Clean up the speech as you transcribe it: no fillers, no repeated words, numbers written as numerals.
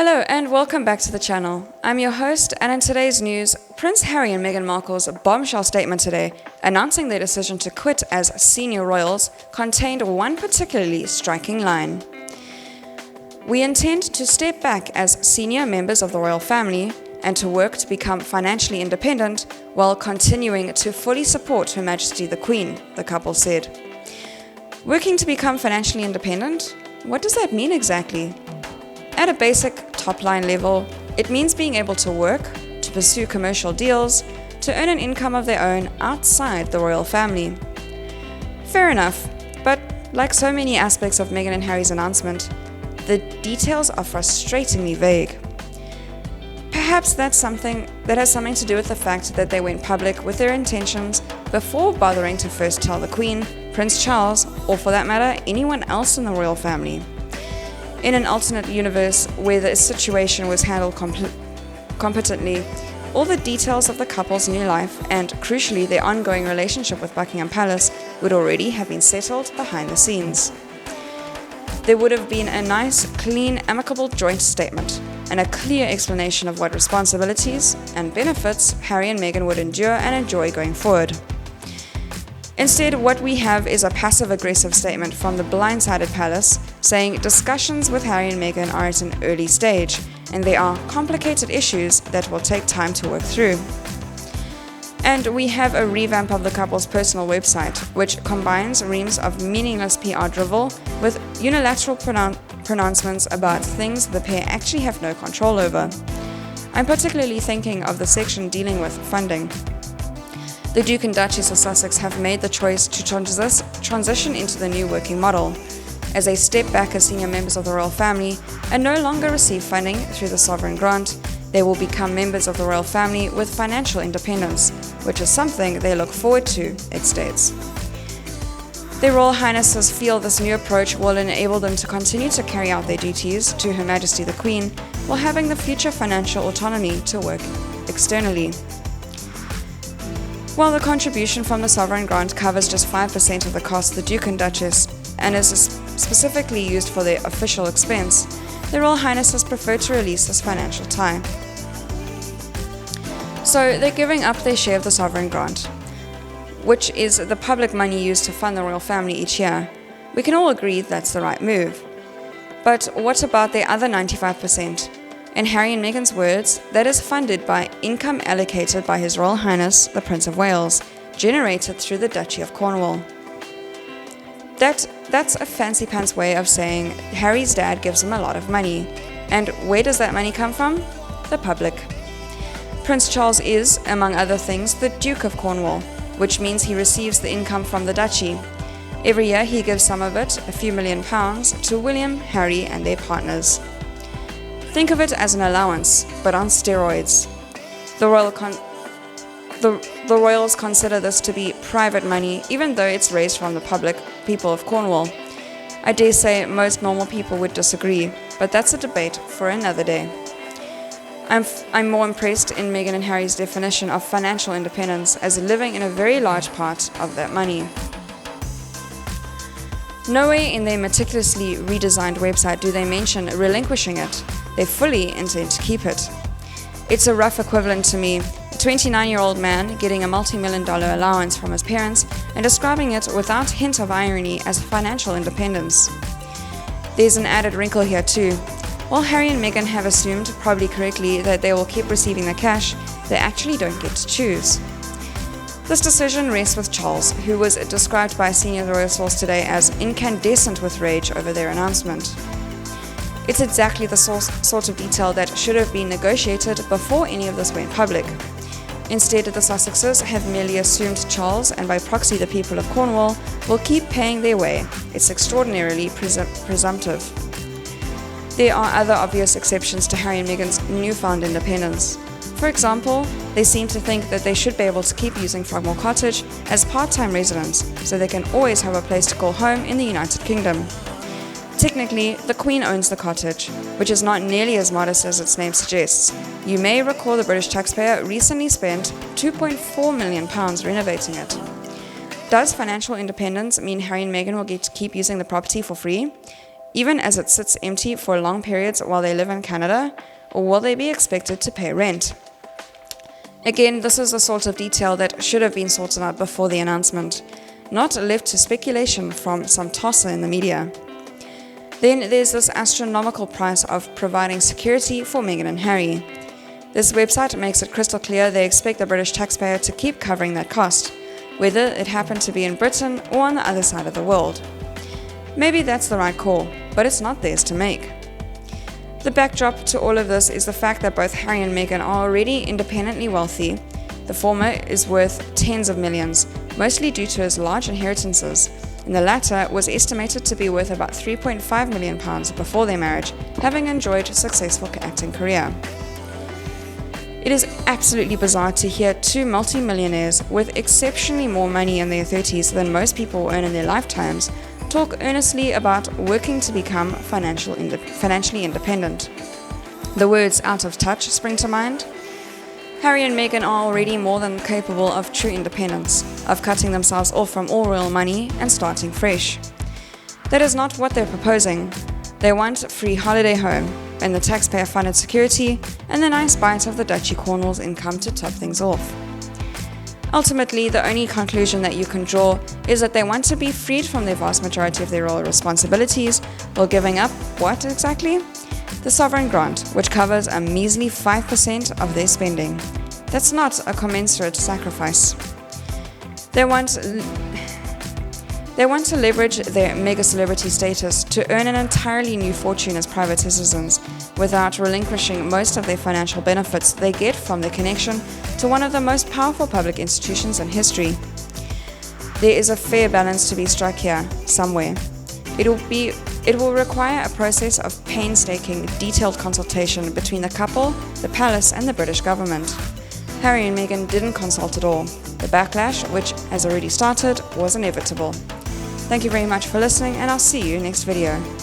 Hello and welcome back to the channel. I'm your host, and in today's news, Prince Harry and Meghan Markle's bombshell statement today, announcing their decision to quit as senior royals, contained one particularly striking line. We intend to step back as senior members of the royal family and to work to become financially independent while continuing to fully support Her Majesty the Queen, the couple said. Working to become financially independent? What does that mean exactly? At a basic top-line level, it means being able to work, to pursue commercial deals, to earn an income of their own outside the royal family. Fair enough, but like so many aspects of Meghan and Harry's announcement, the details are frustratingly vague. Perhaps that has something to do with the fact that they went public with their intentions before bothering to first tell the Queen, Prince Charles, or for that matter, anyone else in the royal family. In an alternate universe where the situation was handled competently, all the details of the couple's new life and, crucially, their ongoing relationship with Buckingham Palace would already have been settled behind the scenes. There would have been a nice, clean, amicable joint statement and a clear explanation of what responsibilities and benefits Harry and Meghan would endure and enjoy going forward. Instead, what we have is a passive-aggressive statement from the blindsided palace saying discussions with Harry and Meghan are at an early stage and there are complicated issues that will take time to work through. And we have a revamp of the couple's personal website, which combines reams of meaningless PR drivel with unilateral pronouncements about things the pair actually have no control over. I'm particularly thinking of the section dealing with funding. The Duke and Duchess of Sussex have made the choice to transition into the new working model, as they step back as senior members of the royal family and no longer receive funding through the sovereign grant. They will become members of the royal family with financial independence, which is something they look forward to, it states. Their Royal Highnesses feel this new approach will enable them to continue to carry out their duties to Her Majesty the Queen while having the future financial autonomy to work externally. While the contribution from the sovereign grant covers just 5% of the cost, the Duke and Duchess, and is specifically used for their official expense, the Royal Highnesses prefer to release this financial tie. So they're giving up their share of the sovereign grant, which is the public money used to fund the royal family each year. We can all agree that's the right move. But what about their other 95%? In Harry and Meghan's words, that is funded by income allocated by His Royal Highness, the Prince of Wales, generated through the Duchy of Cornwall. That's a fancy pants way of saying Harry's dad gives him a lot of money. And where does that money come from? The public. Prince Charles is, among other things, the Duke of Cornwall, which means he receives the income from the duchy. Every year he gives some of it, a few £1 million, to William, Harry and their partners. Think of it as an allowance, but on steroids. The royals consider this to be private money, even though it's raised from the public people of Cornwall. I dare say most normal people would disagree, but that's a debate for another day. I'm more impressed in Meghan and Harry's definition of financial independence as living in a very large part of that money. Nowhere in their meticulously redesigned website do they mention relinquishing it. They fully intend to keep it. It's a rough equivalent to me, a 29-year-old man getting a multi-million-dollar allowance from his parents and describing it without hint of irony as financial independence. There's an added wrinkle here too. While Harry and Meghan have assumed, probably correctly, that they will keep receiving the cash, they actually don't get to choose. This decision rests with Charles, who was described by a senior royal source today as incandescent with rage over their announcement. It's exactly the sort of detail that should have been negotiated before any of this went public. Instead, the Sussexes have merely assumed Charles, and by proxy the people of Cornwall, will keep paying their way. It's extraordinarily presumptive. There are other obvious exceptions to Harry and Meghan's newfound independence. For example, they seem to think that they should be able to keep using Frogmore Cottage as part-time residents, so they can always have a place to call home in the United Kingdom. Technically, the Queen owns the cottage, which is not nearly as modest as its name suggests. You may recall the British taxpayer recently spent £2.4 million renovating it. Does financial independence mean Harry and Meghan will get to keep using the property for free? even as it sits empty for long periods while they live in Canada, or will they be expected to pay rent? Again, this is the sort of detail that should have been sorted out before the announcement, not left to speculation from some tosser in the media. Then there's this astronomical price of providing security for Meghan and Harry. This website makes it crystal clear they expect the British taxpayer to keep covering that cost, whether it happened to be in Britain or on the other side of the world. Maybe that's the right call, but it's not theirs to make. The backdrop to all of this is the fact that both Harry and Meghan are already independently wealthy. The former is worth tens of millions, mostly due to his large inheritances, and the latter was estimated to be worth about £3.5 million before their marriage, having enjoyed a successful acting career. It is absolutely bizarre to hear two multi-millionaires with exceptionally more money in their 30s than most people earn in their lifetimes talk earnestly about working to become financially independent. The words "out of touch" spring to mind. Harry and Meghan are already more than capable of true independence, of cutting themselves off from all royal money and starting fresh. That is not what they're proposing. They want a free holiday home, and the taxpayer-funded security, and the nice bite of the Duchy Cornwall's income to top things off. Ultimately, the only conclusion that you can draw is that they want to be freed from the vast majority of their royal responsibilities while giving up what exactly? The sovereign grant, which covers a measly 5% of their spending. That's not a commensurate sacrifice. They want to leverage their mega celebrity status to earn an entirely new fortune as private citizens without relinquishing most of their financial benefits they get from their connection to one of the most powerful public institutions in history. There is a fair balance to be struck here, somewhere. It will require a process of painstaking, detailed consultation between the couple, the palace, and the British government. Harry and Meghan didn't consult at all. The backlash, which has already started, was inevitable. Thank you very much for listening, and I'll see you next video.